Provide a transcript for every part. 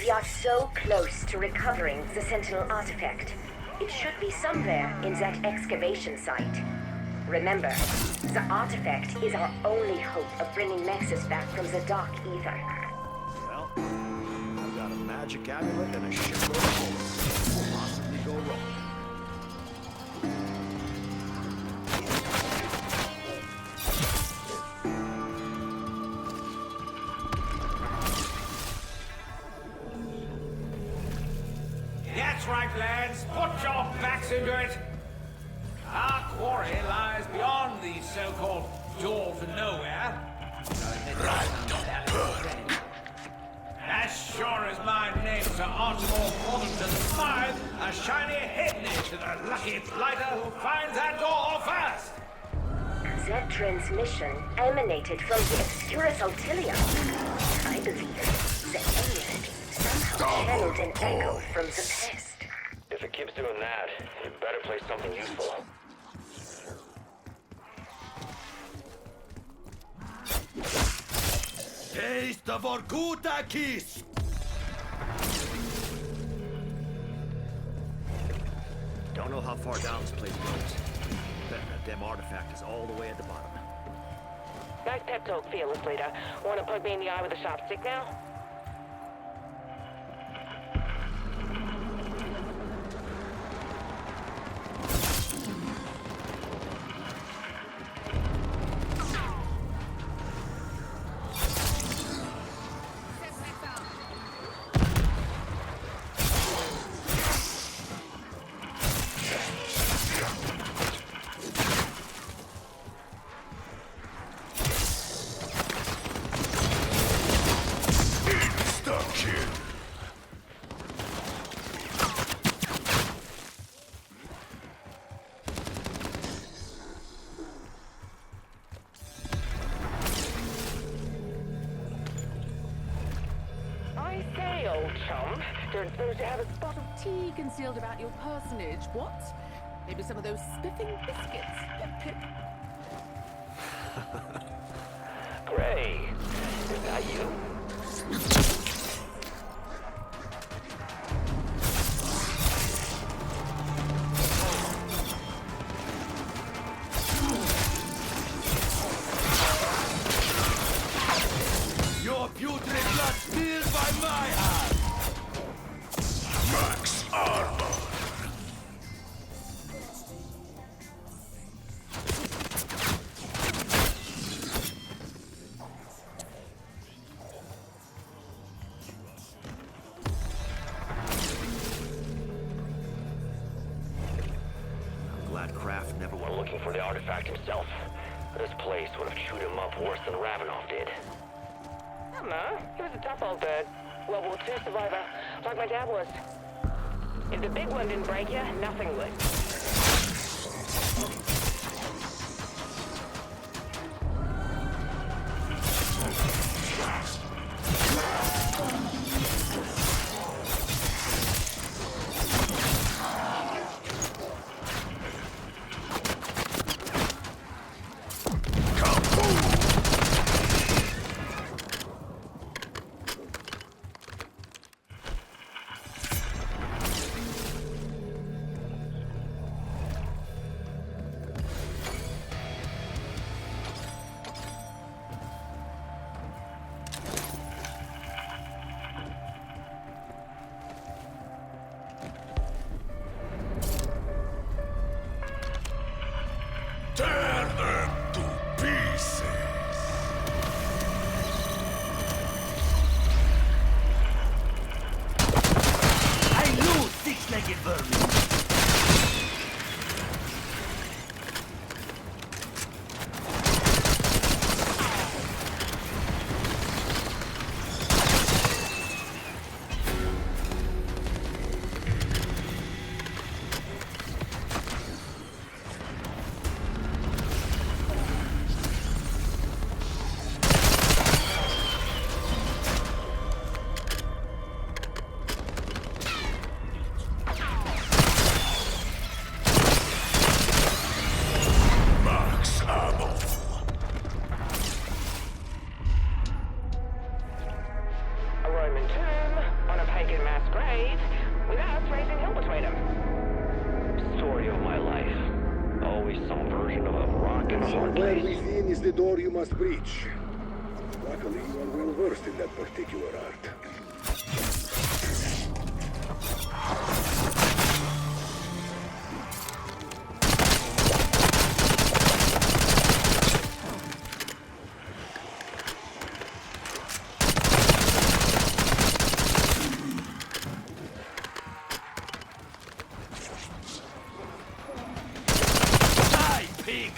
We are so close to recovering the Sentinel artifact. It should be somewhere in that excavation site. Remember, the artifact is our only hope of bringing Nexus back from the Dark Ether. Well, I've got a magic amulet and a shitload of bullets. What could possibly go wrong? That's right, lads. Put your backs into it. Our quarry lies beyond the so-called door to nowhere. As sure as my name's Sir Archibald Portington Smythe, a shiny head next to the lucky blighter who finds that door first. That transmission emanated from the Obscurus Altilia. I believe the amulet somehow channeled an echo from the past. If it keeps doing that, you better play something useful. Taste of Vorkuta kiss! Don't know how far down this place goes. Betting that damn artifact is all the way at the bottom. Nice pep talk, fearless leader. Want to poke me in the eye with a sharp stick now? Don't suppose you have a spot of Tea concealed about your personage, what? Maybe some of those spiffing biscuits. Pip, pip. Gray, is that you? Your putrid blood spilled by my hand! Max armor! I'm glad Kraft never We're looking for the artifact himself. This place would have chewed him up worse than Ravenov did. I don't know. He was a tough old bird. World War II survivor, like my dad was. If the big one didn't break you, nothing would. Tear them to pieces! I knew six-legged vermin! in the old Somewhere place. within is the door you must breach. Luckily, you are well versed in that particular art. Die, pig!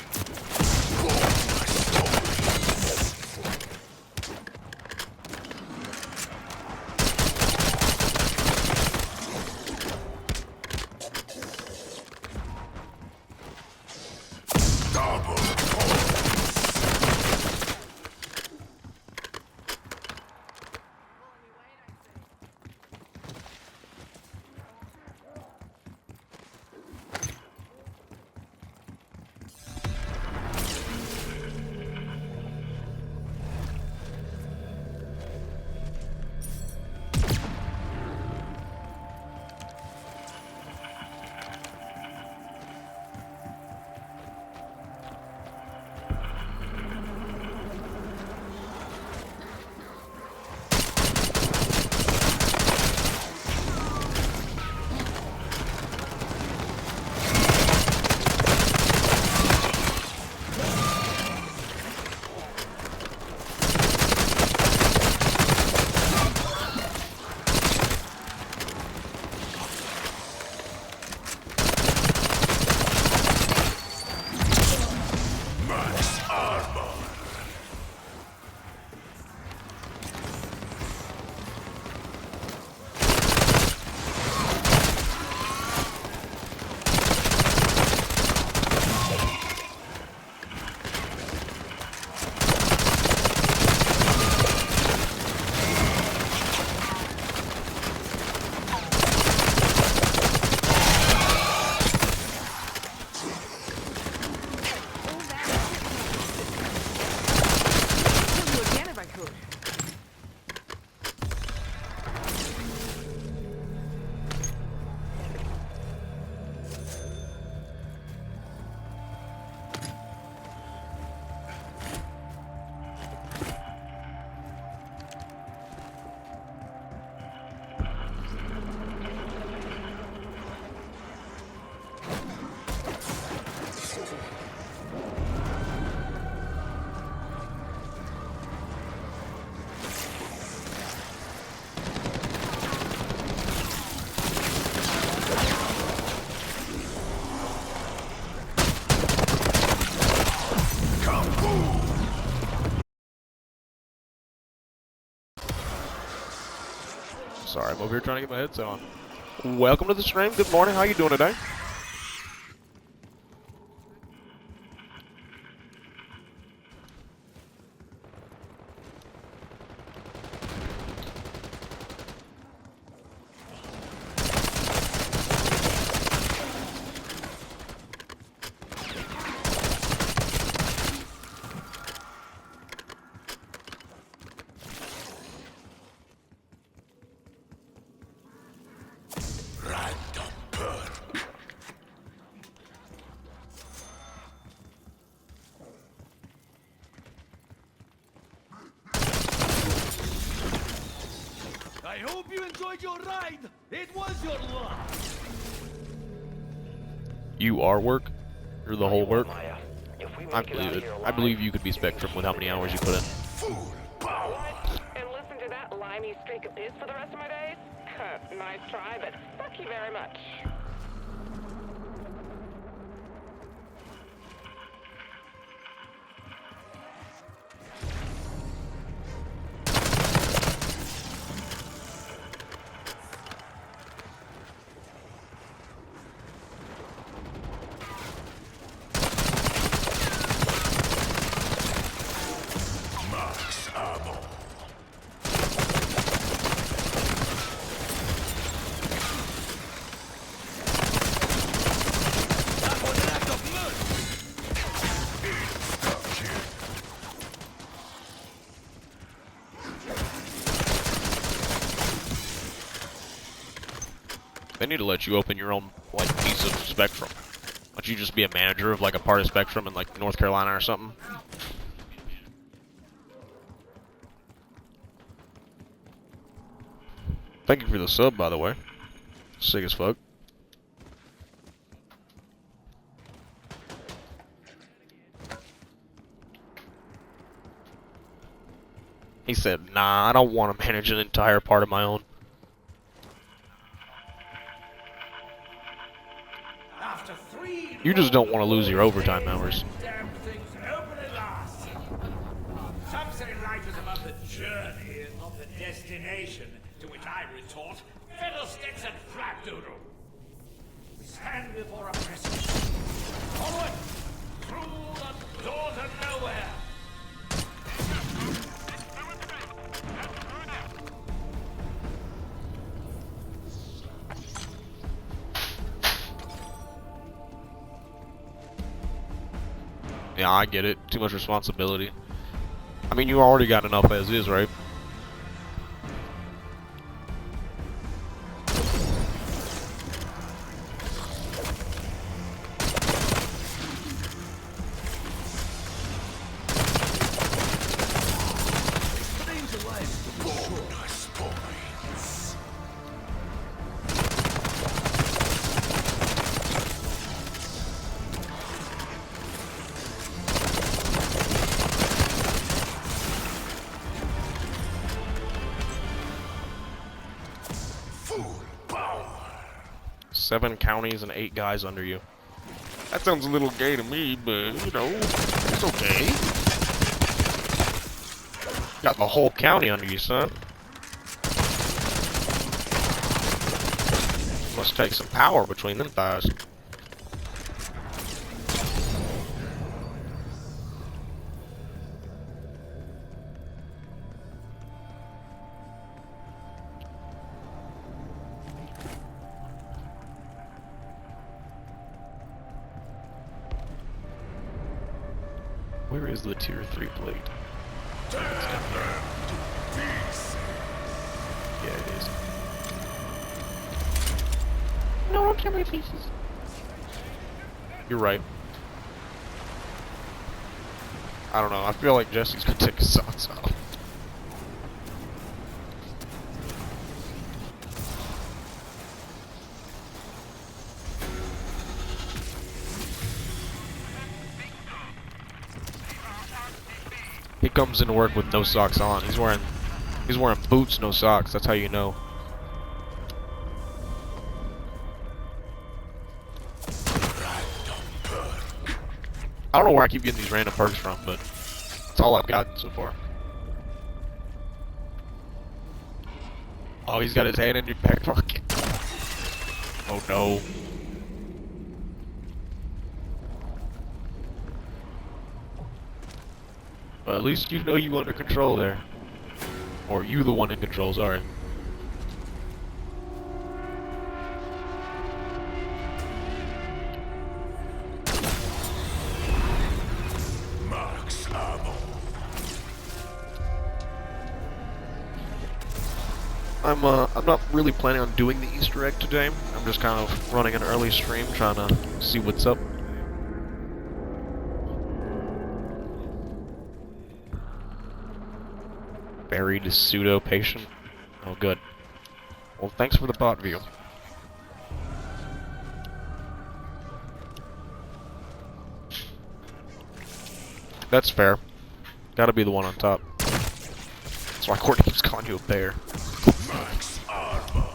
Sorry, I'm over here trying to get my headset on. Welcome to the stream. Good morning. How you doing today? I hope you enjoyed your ride. It was your luck. You are work? You're the whole work? Maya, if we I make it believe out it. here I alive, believe you could be Spectrum with how many hours you put in. And listen to that limey streak of piss for the rest of my days? Nice try, but fuck you very much. They need to let you open your own, like, piece of Spectrum. don't you just be a manager of like a part of Spectrum in like North Carolina or something? Thank you for the sub, by the way. Sick as fuck. He said, nah, I don't want to manage an entire part of my own. After 3 You just don't want to lose your overtime hours. damn things open at last. Some say life is about the journey and not the destination, to which I retort, fiddlesticks and flapdoodle. We stand before a precipice. Forward! Through the door to nowhere! Yeah, I get it. Too much responsibility. I mean, you already got enough as is, right? Full power. 7 counties and 8 guys under you. That sounds a little gay to me, but, you know, it's okay. Got the whole county under you, son. Must take some power between them thighs. Where is the tier 3 plate? It's down there. Yeah, it is. No, don't tear my pieces. You're right. I don't know. I feel like Jesse's gonna take his socks off. He comes into work with no socks on. He's wearing boots, no socks. That's how you know. I don't know where I keep getting these random perks from, but that's all I've gotten so far. Oh, he's got his hand in your back pocket. Oh no. But at least you know you under control there. Or you the one in control, sorry. Max ammo. I'm not really planning on doing the Easter egg today. I'm just kind of running an early stream, trying to see what's up. Buried pseudo patient. Oh, good. Well, thanks for the bot view. That's fair. Gotta be the one on top. That's why Courtney keeps calling you a bear. Max armor.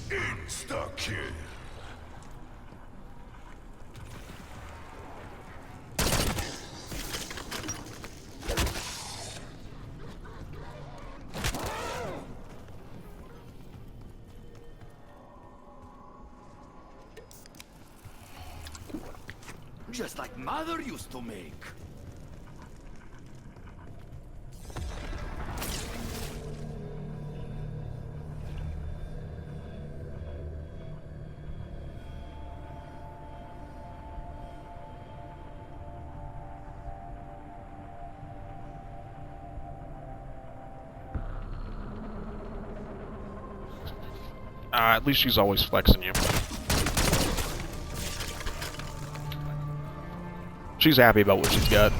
Insta-kill. Just like Mother used to make. At least she's always flexing you. She's happy about what she's got.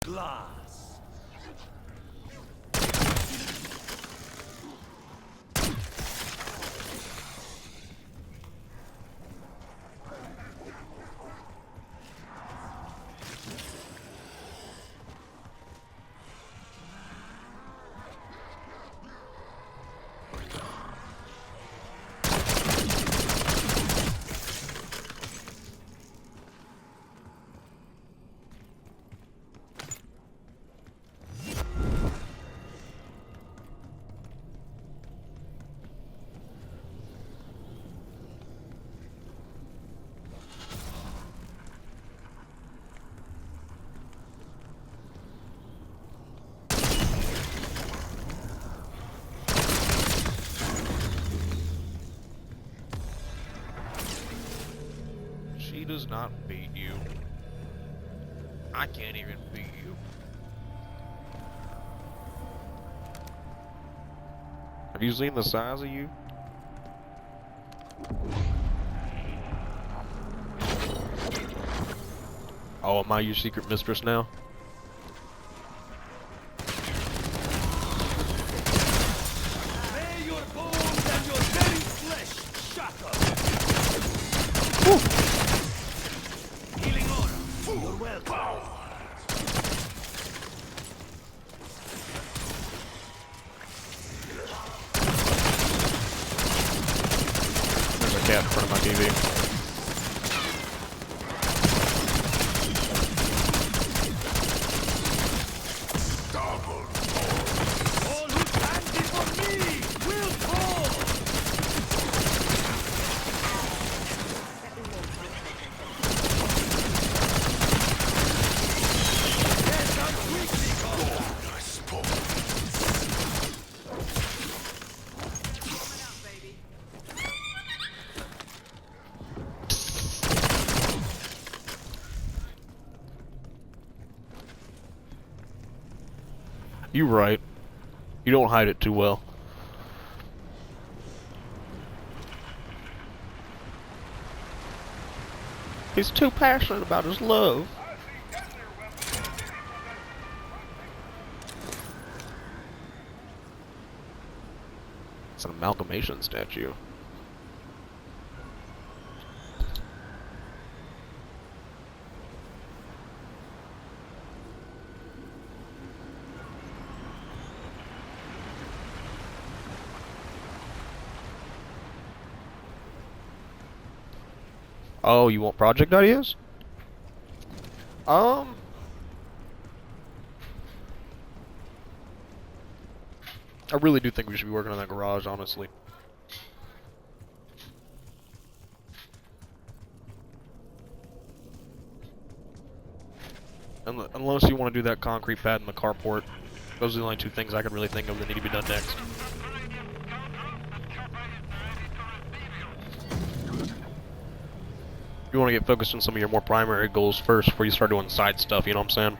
Glass. She does not beat you. I can't even beat you. Have you seen the size of you? Oh, am I your secret mistress now? May your bones and your very flesh shatter. Healing aura. You're welcome. There's a cat in front of my TV. All who stand before me will fall. Yes, I'm weakly called. You right. You don't hide it too well. He's too passionate about his love. It's an amalgamation statue. Oh, you want project ideas? I really do think we should be working on that garage, honestly. Unless you want to do that concrete pad in the carport. Those are the only two things I can really think of that need to be done next. You want to get focused on some of your more primary goals first before you start doing side stuff, you know what I'm saying?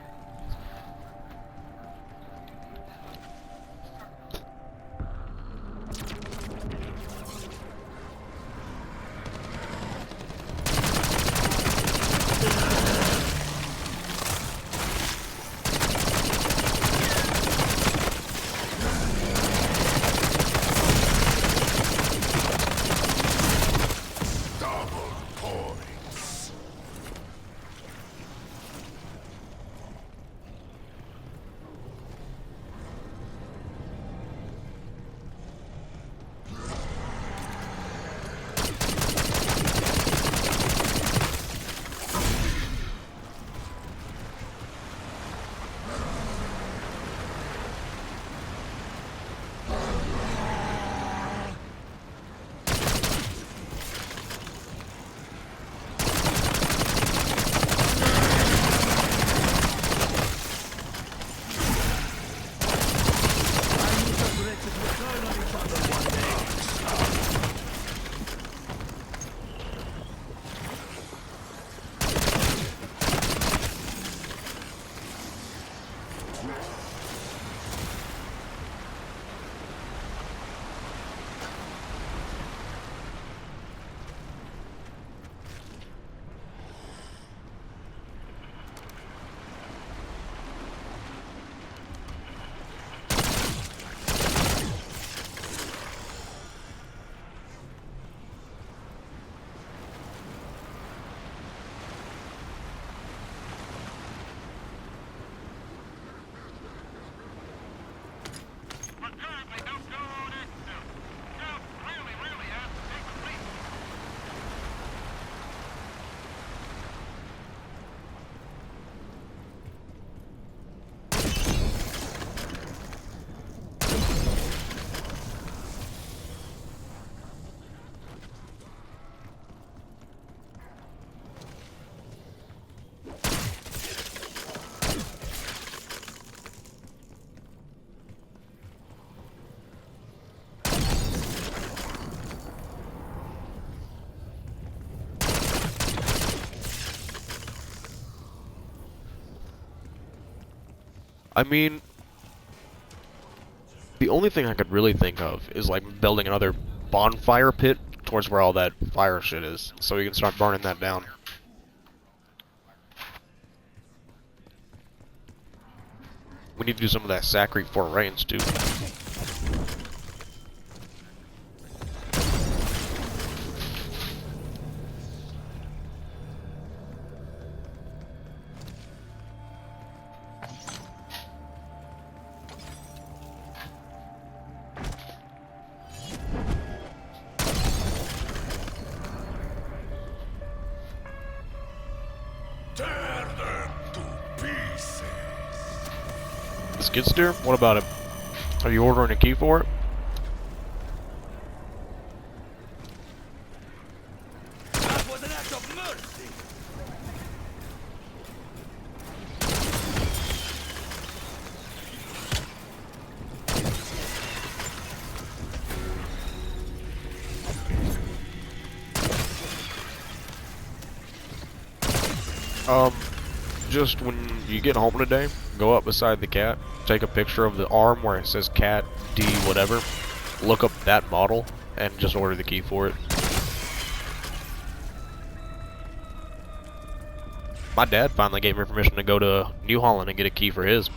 I mean, the only thing I could really think of is like building another bonfire pit towards where all that fire shit is, so we can start burning that down. We need to do some of that Sacred Fort Rains too. Tear them to pieces. The skid steer? What about it? Are you ordering a key for it? That was an act of mercy. Just when you get home today, go up beside the cat, take a picture of the arm where it says cat D whatever, look up that model, and just order the key for it. My dad finally gave me permission to go to New Holland and get a key for his.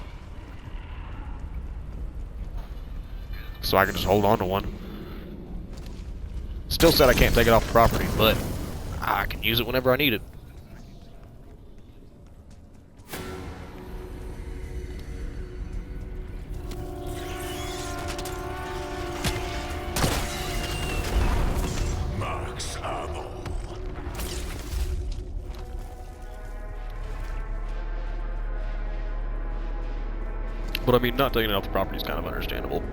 So I can just hold on to one. Still said I can't take it off the property, but I can use it whenever I need it. Max ammo. But I mean, not taking it off the property is kind of understandable.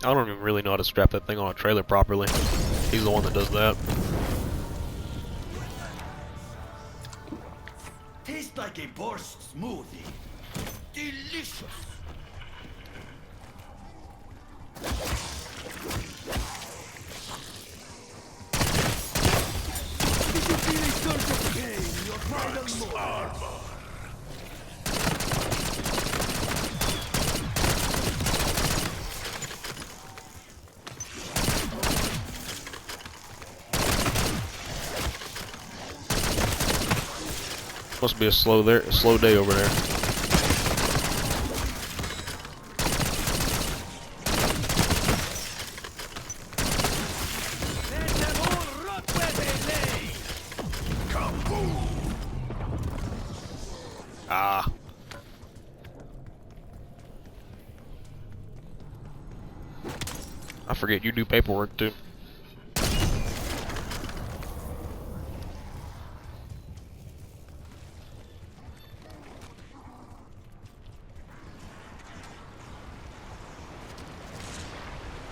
I don't even really know how to strap that thing on a trailer properly. He's the one that does that. Tastes like a borscht smoothie. Delicious. Did you feel a surge of pain in your final moment? Must be a slow day over there. Let them all rot where they lay. Kaboom. Ah. I forget you do paperwork too.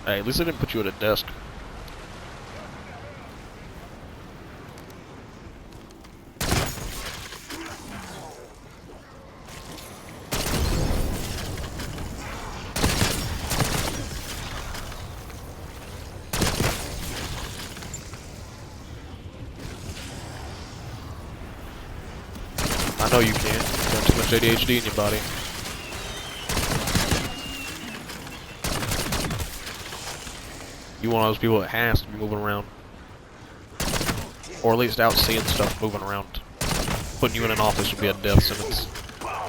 Hey, at least I didn't put you at a desk. No, you can't. You got too much ADHD in your body. You one of those people that has to be moving around. Or at least out seeing stuff moving around. Putting you in an office would be a death sentence.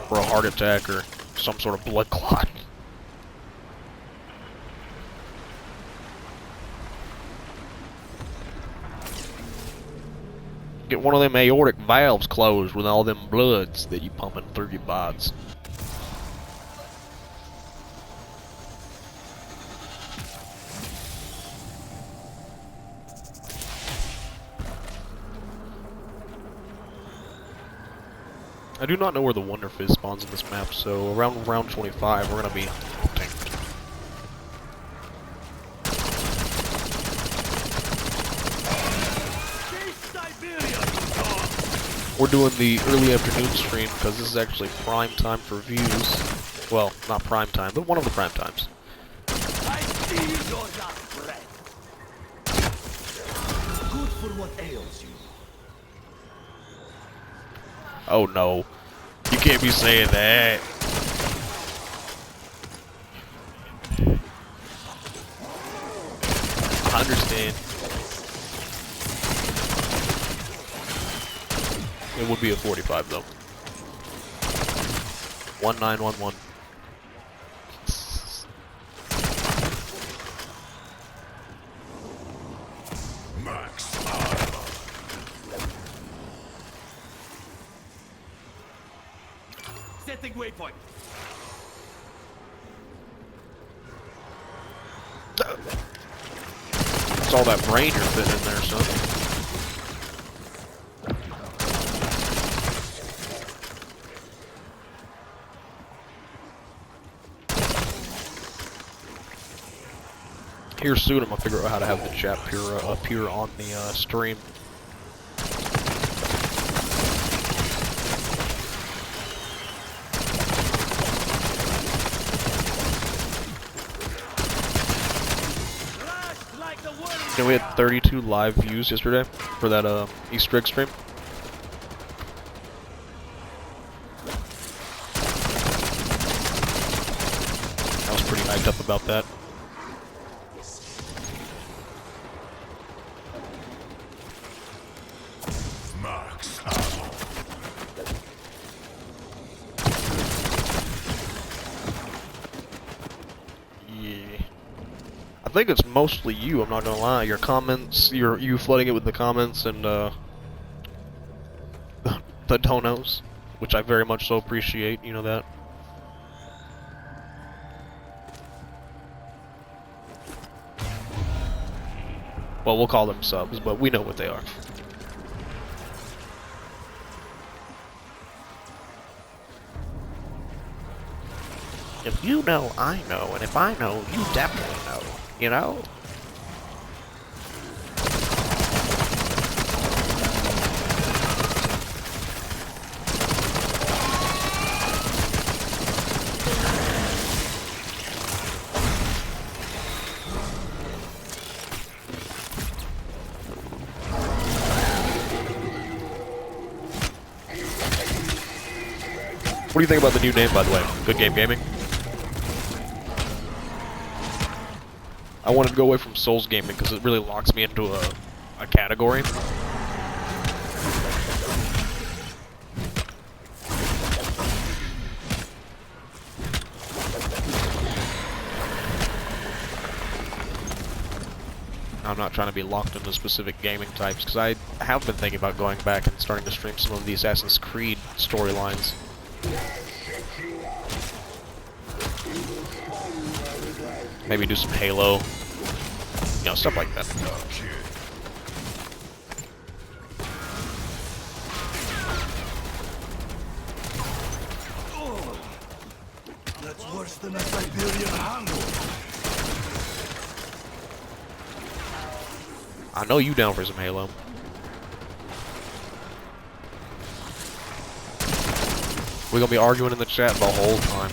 Or a heart attack or some sort of blood clot. Get one of them aortic valves closed with all them bloods that you pumping through your bods. I do not know where the Wonder Fizz spawns in this map, so around round 25 we're gonna be hunting. We're doing the early afternoon stream because this is actually prime time for views. Well, not prime time, but one of the prime times. I see you're not bread. Good for what ails you. Oh no. You can't be saying that. I understand. It would be a 45 though. 1911. Max armor. Setting waypoint. It's all that brain you're fitting in there, son. Here soon, I'm gonna figure out how to have the chat appear on the stream. You know, we had 32 live views yesterday for that Easter egg stream. I was pretty hyped up about that. Max ammo. Yeah. I think it's mostly you, I'm not gonna lie. Your comments, you flooding it with the comments and the donos, which I very much so appreciate, you know that. Well, we'll call them subs, but we know what they are. If you know, I know, and if I know, you definitely know, you know? What do you think about the new name, by the way? Good Game Gaming? I wanted to go away from Souls Gaming because it really locks me into a category. I'm not trying to be locked into specific gaming types because I have been thinking about going back and starting to stream some of the Assassin's Creed storylines. Maybe do some Halo, you know, stuff like that. Oh, that's worse than a Siberian hunger. I know you down for some Halo. We're gonna be arguing in the chat the whole time.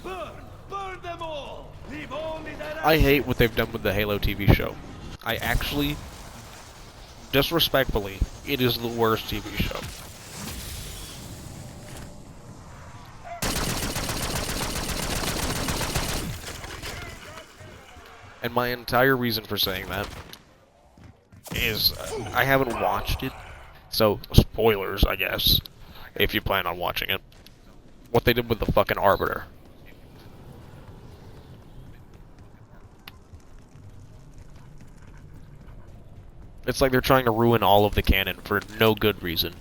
Burn! Burn them all! Leave only that I hate what they've done with the Halo TV show. I actually, disrespectfully, it is the worst TV show. And my entire reason for saying that is I haven't watched it, so spoilers, I guess, if you plan on watching it. What they did with the fucking Arbiter. It's like they're trying to ruin all of the canon for no good reason.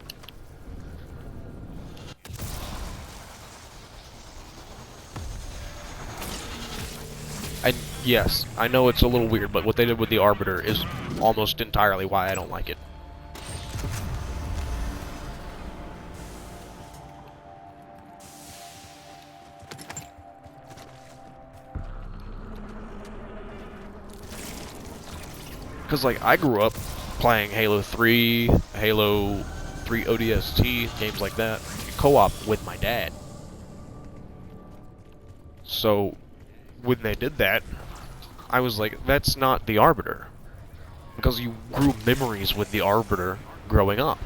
And yes, I know it's a little weird, but what they did with the Arbiter is almost entirely why I don't like it. Because, like, I grew up playing Halo 3, Halo 3 ODST, games like that, co-op with my dad. So, when they did that, I was like, that's not the Arbiter. Because you grew memories with the Arbiter growing up.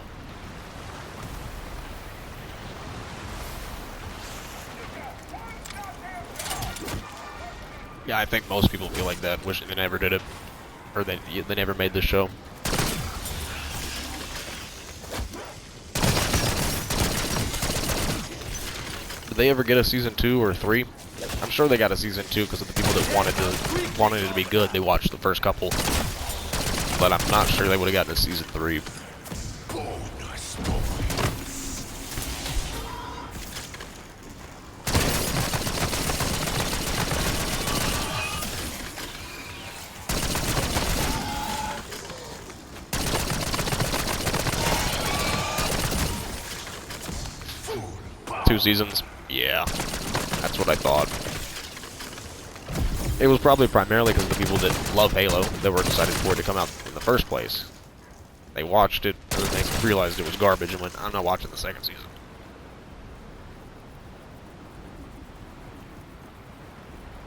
Yeah, I think most people feel like that, wishing they never did it. Or they never made the show. Did they ever get a season 2 or 3? I'm sure they got a season 2 because of the people that wanted it to be good. They watched the first couple, but I'm not sure they would have gotten a season 3. Two seasons? Yeah, that's what I thought. It was probably primarily because the people that love Halo that were excited for it to come out in the first place. They watched it, and then they realized it was garbage and went, I'm not watching the second season.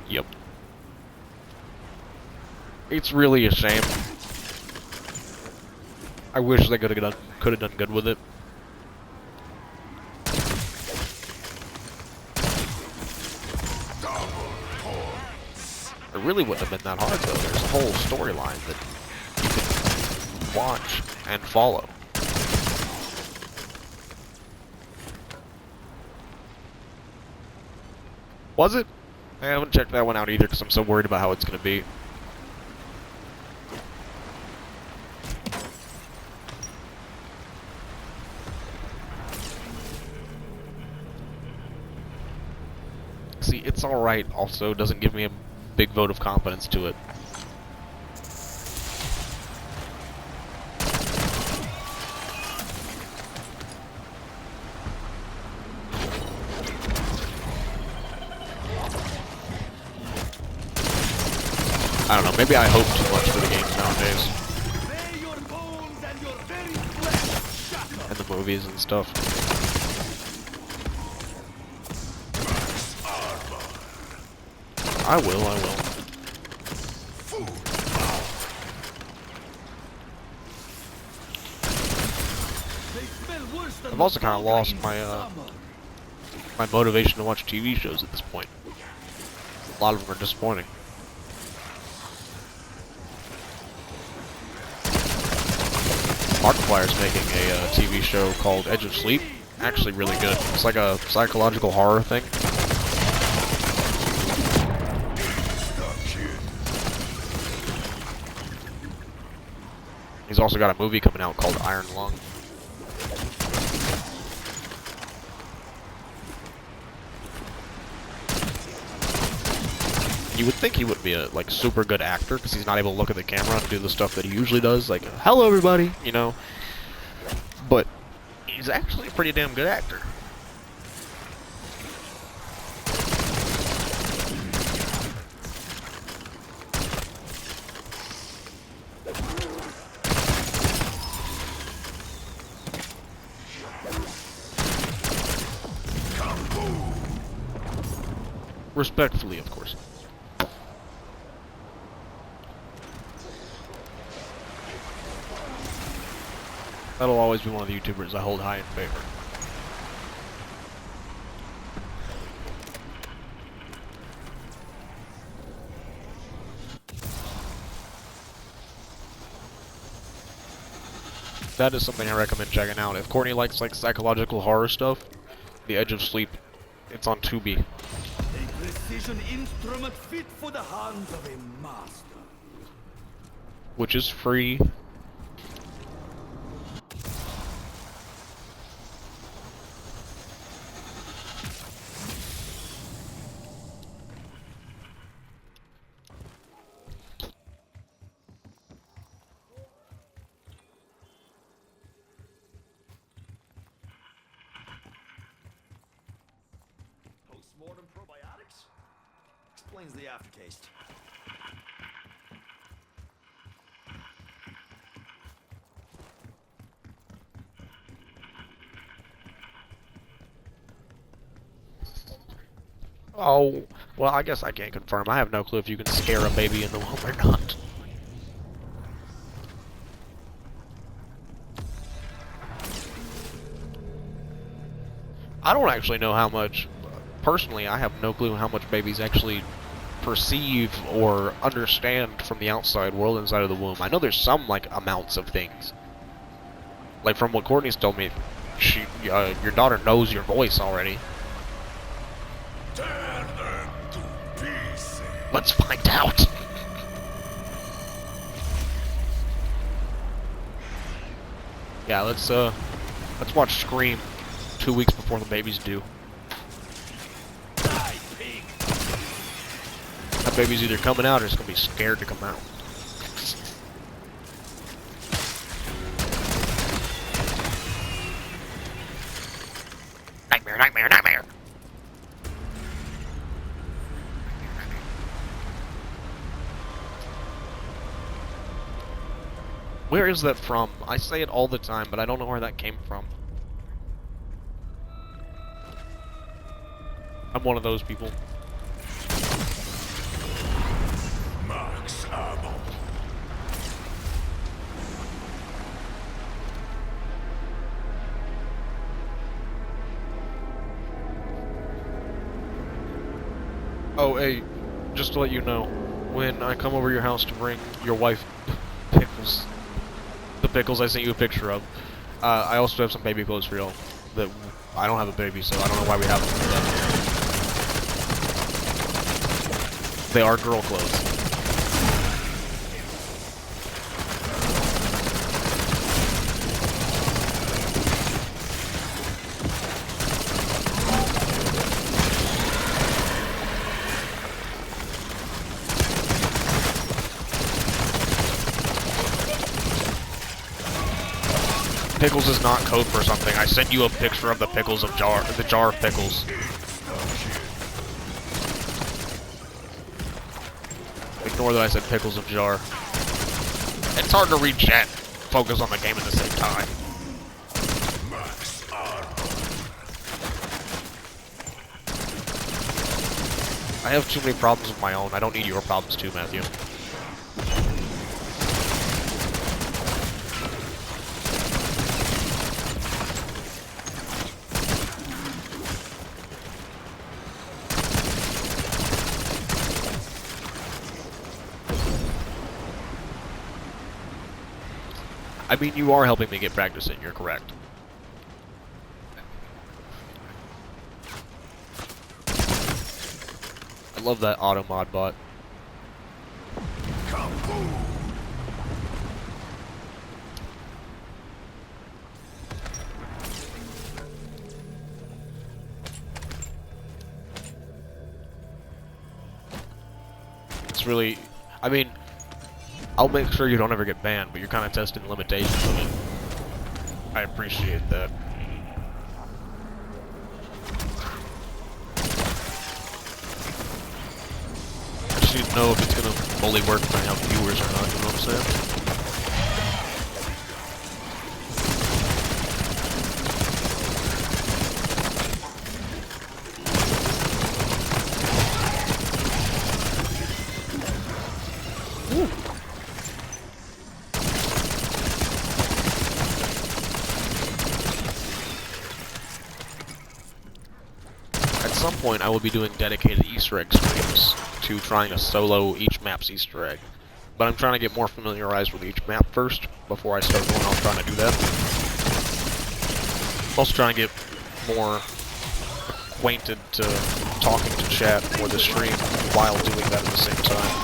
Yep. It's really a shame. I wish they could have done good with it. It really wouldn't have been that hard, though. There's a whole storyline that you can watch and follow. Was it? I haven't checked that one out either because I'm so worried about how it's going to be. See, it's alright, also doesn't give me a big vote of confidence to it. I don't know, maybe I hope too much for the games nowadays. And the movies and stuff. I will. I've also kind of lost my my motivation to watch TV shows at this point. A lot of them are disappointing. Markiplier's making a TV show called Edge of Sleep. Actually really good. It's like a psychological horror thing. He's also got a movie coming out called Iron Lung. You would think he would be a super good actor because he's not able to look at the camera and do the stuff that he usually does, like "Hello, everybody," you know. But he's actually a pretty damn good actor. Respectfully, of course. That'll always be one of the YouTubers I hold high in favor. That is something I recommend checking out. If Courtney likes like psychological horror stuff, The Edge of Sleep, it's on Tubi. A precision instrument fit for the hands of a master. Which is free. Postmortem probiotics? Explains the aftertaste. Oh, well, I guess I can't confirm. I have no clue if you can scare a baby in the womb or not. I don't actually know how much, personally, I have no clue how much babies actually perceive or understand from the outside world inside of the womb. I know there's some, like, amounts of things. Like, from what Courtney's told me, your daughter knows your voice already. Tear them to pieces. Let's find out! Yeah, let's watch Scream 2 weeks before the baby's due. Die, pig. That baby's either coming out or it's gonna be scared to come out. Nightmare, nightmare, nightmare! Where is that from? I say it all the time, but I don't know where that came from. I'm one of those people. Max ammo. Oh, hey, just to let you know, when I come over your house to bring your wife pickles, the pickles I sent you a picture of, I also have some baby clothes for y'all. That I don't have a baby, so I don't know why we have them. They are girl clothes. Pickles is not code for something. I sent you a picture of the pickles of the jar of pickles. Ignore that I said pickles of jar. It's hard to read chat. Focus on the game at the same time. I have too many problems of my own. I don't need your problems too, Matthew. I mean, you are helping me get practice in, you're correct. I love that auto mod bot. It's really, I mean, I'll make sure you don't ever get banned, but you're kind of testing the limitations of it. I appreciate that. I just need to know if it's going to fully work if I have viewers or not, you know what I'm saying? some point I will be doing dedicated Easter egg streams to trying to solo each map's Easter egg. But I'm trying to get more familiarized with each map first, before I start going off trying to do that. Also trying to get more acquainted to talking to chat for the stream while doing that at the same time.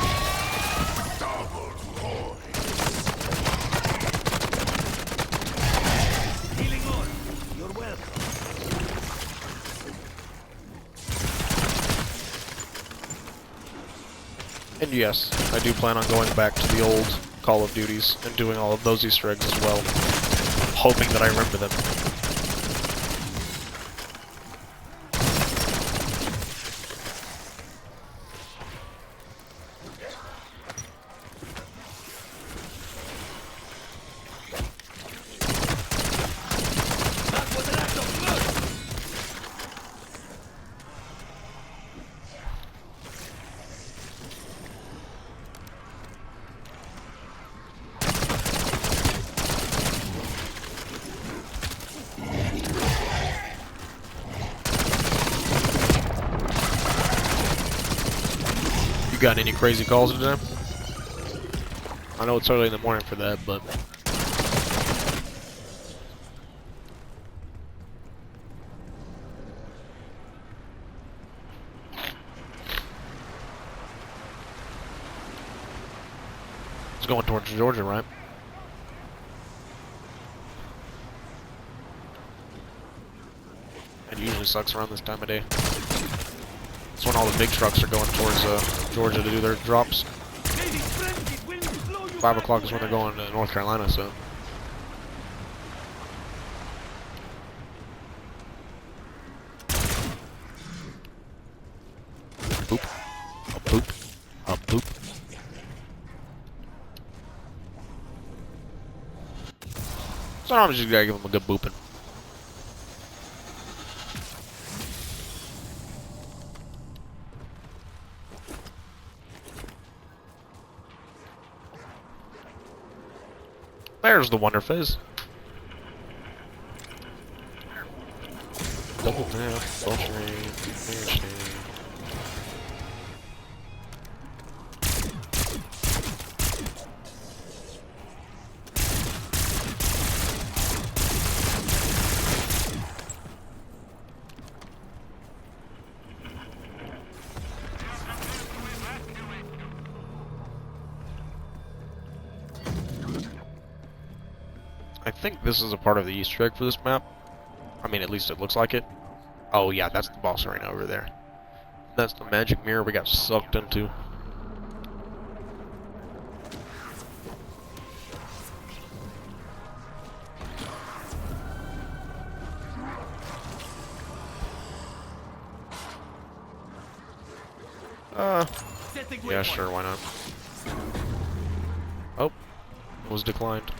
And yes, I do plan on going back to the old Call of Duties and doing all of those Easter eggs as well, hoping that I remember them. Got any crazy calls today? I know it's early in the morning for that, but it's going towards Georgia, right? It usually sucks around this time of day. It's when all the big trucks are going towards Georgia to do their drops. 5 o'clock is when they're going to North Carolina, so. Boop. A boop. A boop. Sometimes you gotta give them a good booping. There's the Wonder Fizz. Double tap, full screen, I think this is a part of the Easter egg for this map. I mean, at least it looks like it. Oh yeah, that's the boss arena over there. That's the magic mirror we got sucked into. Yeah, sure, why not? Oh, it was declined.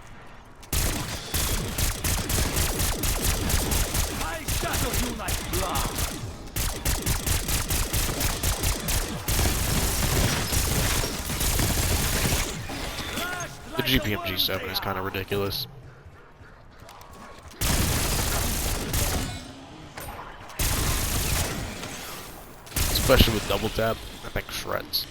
The GPM-G7 is kind of ridiculous. Especially with double tap, I think shreds.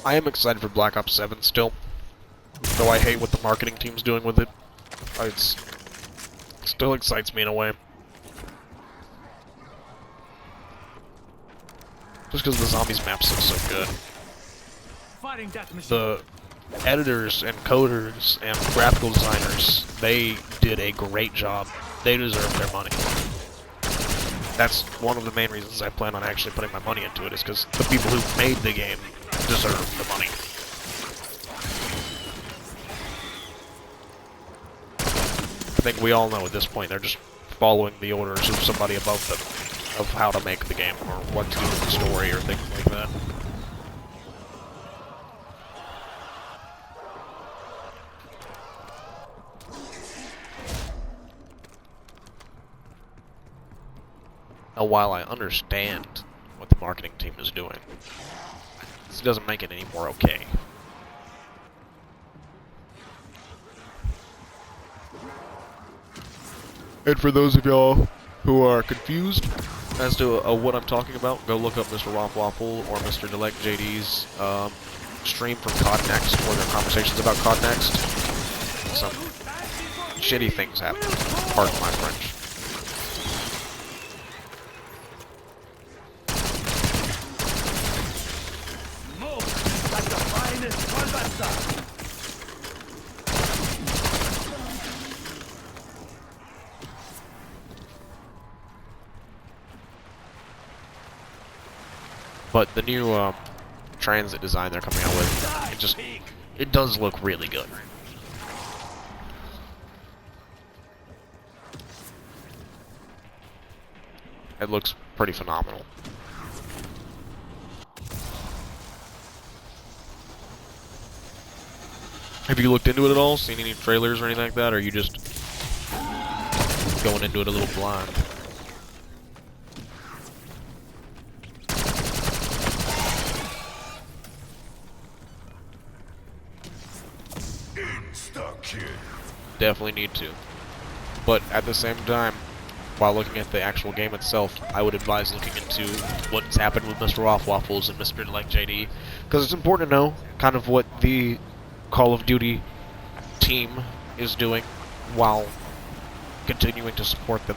I am excited for Black Ops 7 still, though I hate what the marketing team's doing with it. It still excites me in a way. Just because the zombies maps look so good. The editors and coders and graphical designers, they did a great job. They deserve their money. That's one of the main reasons I plan on actually putting my money into it, is because the people who made the game deserve the money. I think we all know at this point they're just following the orders of somebody above them of how to make the game or what to do with the story or things like that. Now, while I understand what the marketing team is doing, this doesn't make it any more okay. And for those of y'all who are confused as to what I'm talking about, go look up Mr. Waffle or Mr. Delect JD's stream from COD Next, or their conversations about COD Next. Some shitty things happen. Pardon my French. But the new transit design they're coming out with, it does look really good. It looks pretty phenomenal. Have you looked into it at all? Seen any trailers or anything like that? Or are you just going into it a little blind? Definitely need to. But at the same time, while looking at the actual game itself, I would advise looking into what's happened with Mr. Waffles and Mr. Like JD, because it's important to know kind of what the Call of Duty team is doing while continuing to support them.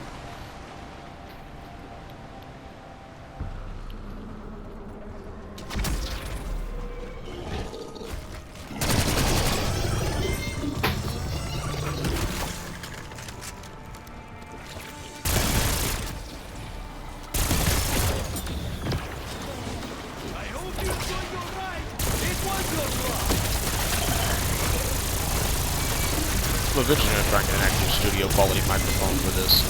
I'm eventually going to try and get an actual studio quality microphone for this.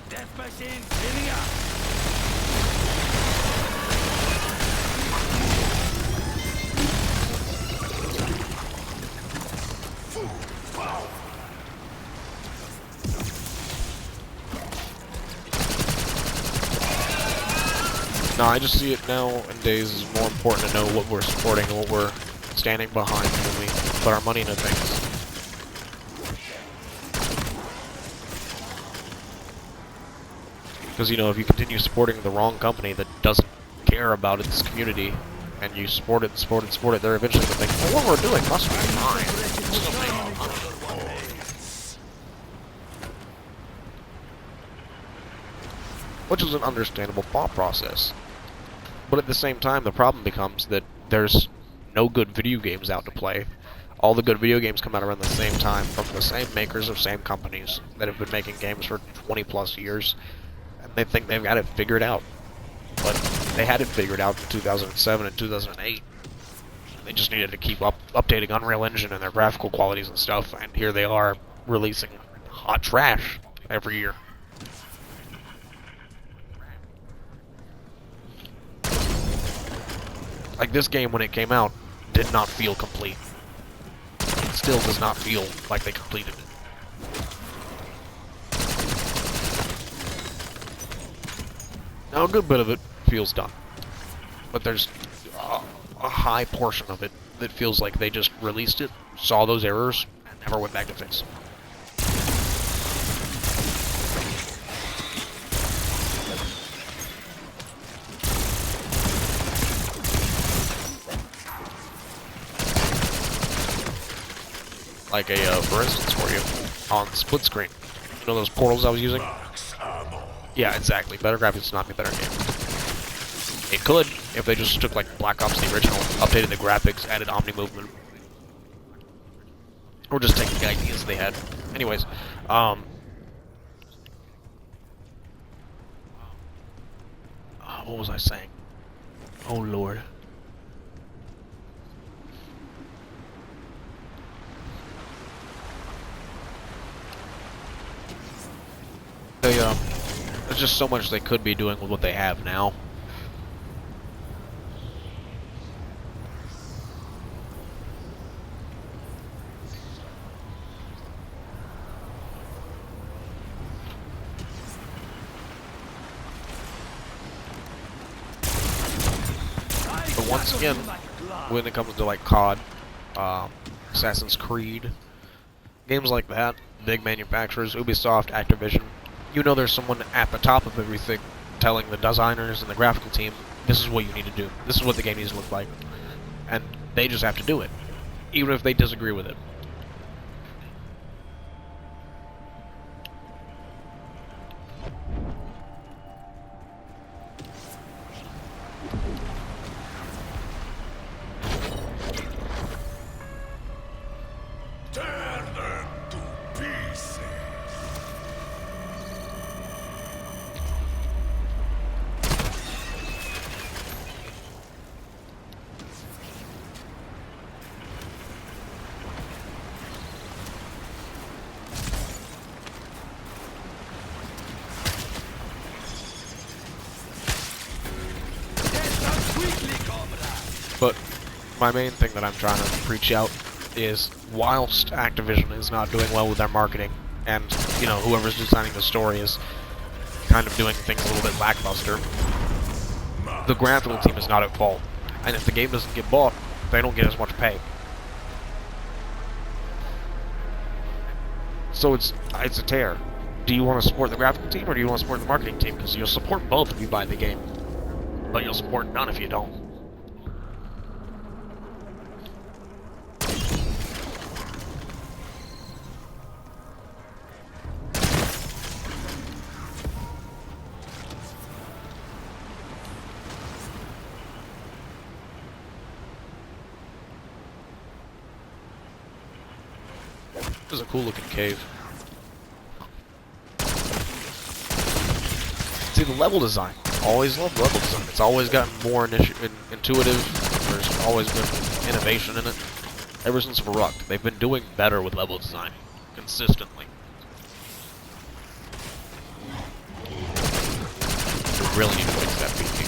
Death machine, spinning up. No, I just see it nowadays as more important to know what we're supporting and what we're standing behind when we put our money into things. Because, you know, if you continue supporting the wrong company that doesn't care about its community, and you support it, they're eventually going to think, well, what we're doing must be fine. Which is an understandable thought process. But at the same time, the problem becomes that there's no good video games out to play. All the good video games come out around the same time from the same makers of same companies that have been making games for 20 plus years, and they think they've got it figured out. But they had it figured out in 2007 and 2008. They just needed to keep updating Unreal Engine and their graphical qualities and stuff, and here they are releasing hot trash every year. Like, this game, when it came out, did not feel complete. It still does not feel like they completed it. Now, a good bit of it feels done. But there's a high portion of it that feels like they just released it, saw those errors, and never went back to fix them. Like for instance for you, on split screen. You know those portals I was using? Yeah, exactly. Better graphics does not mean better game. It could, if they just took like Black Ops the original, updated the graphics, added Omni movement. Or just taking the ideas they had. Anyways, what was I saying? Oh lord. There's just so much they could be doing with what they have now. But once again, when it comes to like COD, Assassin's Creed, games like that, big manufacturers, Ubisoft, Activision, you know there's someone at the top of everything telling the designers and the graphical team, this is what you need to do. This is what the game needs to look like. And they just have to do it, even if they disagree with it. Turn them to pieces. But my main thing that I'm trying to preach out is, whilst Activision is not doing well with their marketing, and, you know, whoever's designing the story is kind of doing things a little bit lackluster, the graphical team is not at fault. And if the game doesn't get bought, they don't get as much pay. So it's a tear. Do you want to support the graphical team, or do you want to support the marketing team? Because you'll support both if you buy the game, but you'll support none if you don't. This is a cool looking cave. See, the level design. Always loved level design. It's always gotten more intuitive. There's always been innovation in it. Ever since Verrückt, they've been doing better with level design. Consistently. They really need to fix that peaking.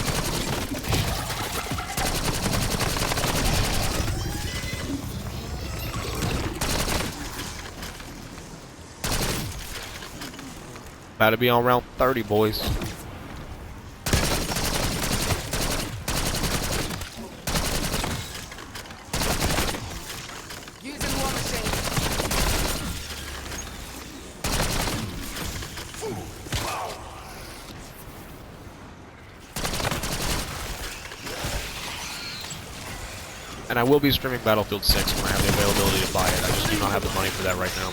About to be on round 30, boys. Using war machine. And I will be streaming Battlefield 6 when I have the availability to buy it. I just do not have the money for that right now.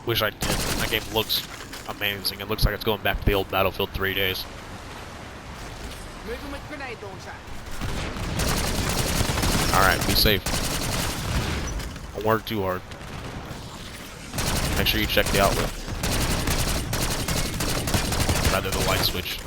Wish I did. That game looks amazing. It looks like it's going back to the old Battlefield 3 days. Moving with grenade launcher. Alright, be safe. Don't work too hard. Make sure you check the outlet. Rather the light switch.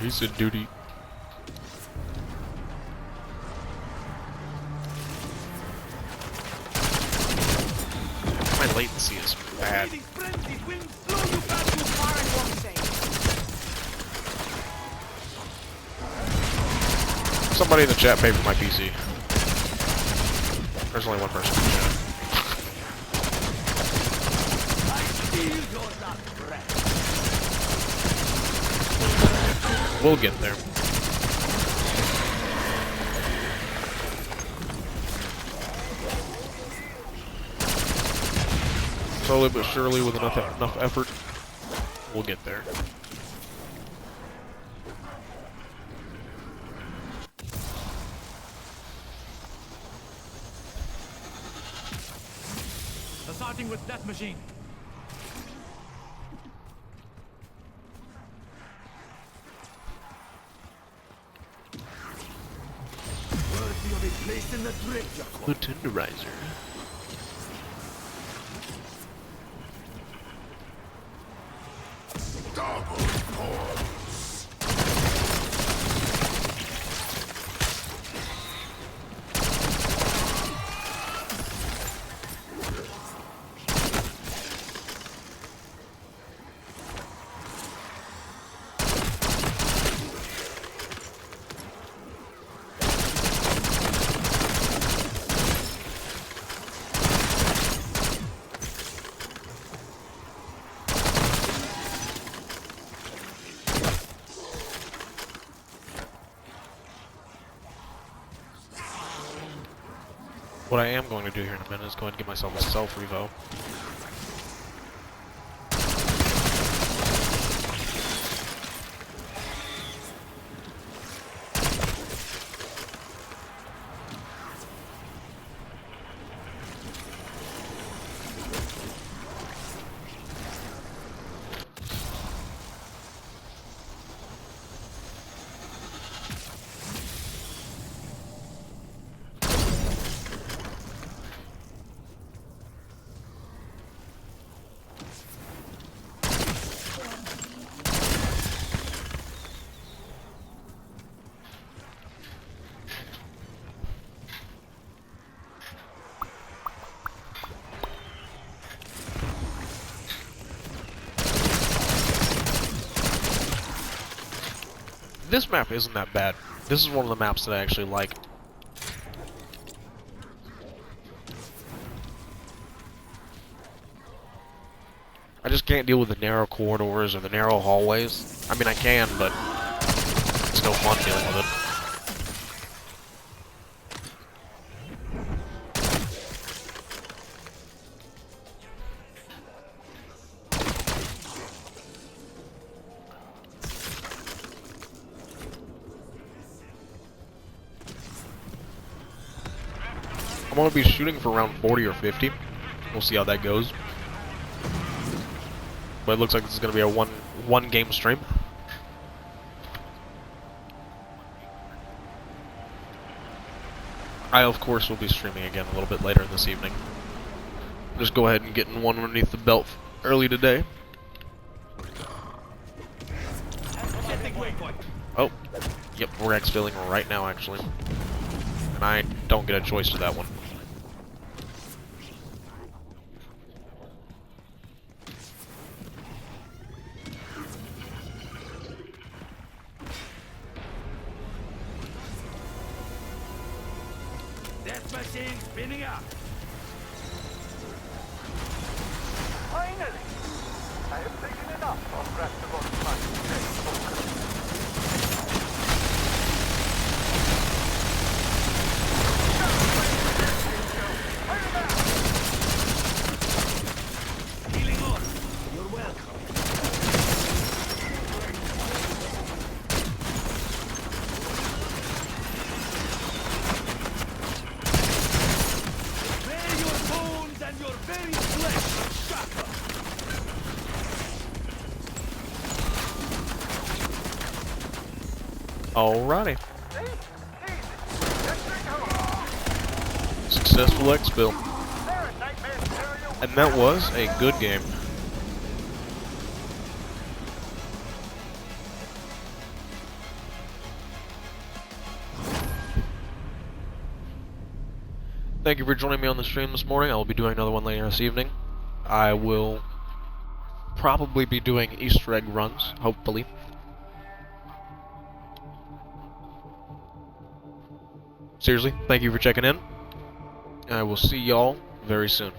He said duty. My latency is bad. Somebody in the chat paid for my PC. There's only one person in the chat. We'll get there. Slowly but surely, with enough effort, we'll get there. Starting with that machine. Worthy of a place in the treasure. The tenderizer. What I am going to do here in a minute is go ahead and get myself a self-revo. This map isn't that bad. This is one of the maps that I actually like. I just can't deal with the narrow corridors or the narrow hallways. I mean, I can, but it's no fun dealing with it. I'm going to be shooting for around 40 or 50. We'll see how that goes. But it looks like this is going to be a one game stream. I, of course, will be streaming again a little bit later this evening. Just go ahead and get in one underneath the belt early today. Oh, yep, we're exfilling right now, actually. And I don't get a choice to that one. Death machine spinning up. Finally! I have taken enough of Rastagon's money. Healing on. You're welcome. May your bones and your very flesh shatter. Alrighty. Successful exfil. And that was a good game. Thank you for joining me on the stream this morning. I will be doing another one later this evening. I will probably be doing Easter egg runs, hopefully. Seriously, thank you for checking in. I will see y'all very soon.